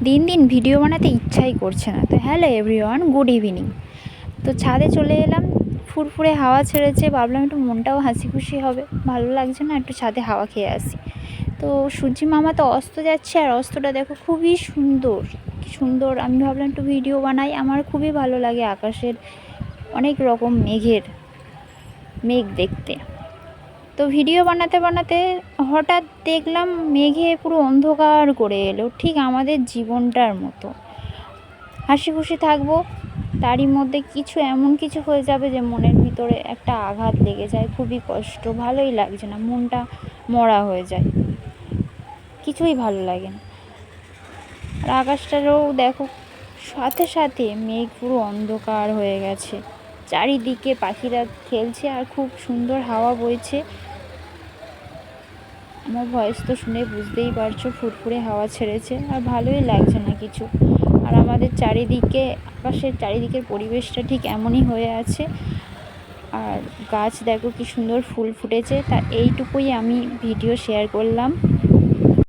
দিন দিন ভিডিও বানাতে ইচ্ছাই করছে না। তো হ্যালো এভরিওয়ান, গুড ইভিনিং। তো ছাদে চলে এলাম, ফুরফুরে হাওয়া ছেড়েছে, ভাবলাম একটু মনটাও হাসি খুশি হবে, ভালো লাগছে না, একটু ছাদে হাওয়া খেয়ে আসি। তো সূর্যি মামা তো অস্ত যাচ্ছে, আর অস্তটা দেখো খুবই সুন্দর, কি সুন্দর। আমি ভাবলাম একটু ভিডিও বানাই, আমার খুবই ভালো লাগে আকাশের অনেক রকম মেঘ দেখতে। তো ভিডিও বানাতে বানাতে হঠাৎ দেখলাম মেঘে পুরো অন্ধকার করে এলো, ঠিক আমাদের জীবনটার মতো। হাসি খুশি থাকবো, তারই মধ্যে কিছু এমন কিছু হয়ে যাবে যে মনের ভিতরে একটা আঘাত লেগে যায়, খুবই কষ্ট, ভালোই লাগছে না, মনটা মরা হয়ে যায়, কিছুই ভালো লাগে না। আর আকাশটারও দেখো, সাথে সাথে মেঘ পুরো অন্ধকার হয়ে গেছে, চারিদিকে পাখিরা খেলছে আর খুব সুন্দর হাওয়া বইছে। আমার ভয়েস তো শুনে বুঝতেই পারছো, ফুরফুরে হাওয়া ছেড়েছে আর ভালোই লাগছে না কিছু। আর আমাদের চারিদিকে, আকাশের চারিদিকের পরিবেশটা ঠিক এমনই হয়ে আছে। আর গাছ দেখো কি সুন্দর ফুল ফুটেছে। তা এইটুকুই আমি ভিডিও শেয়ার করলাম।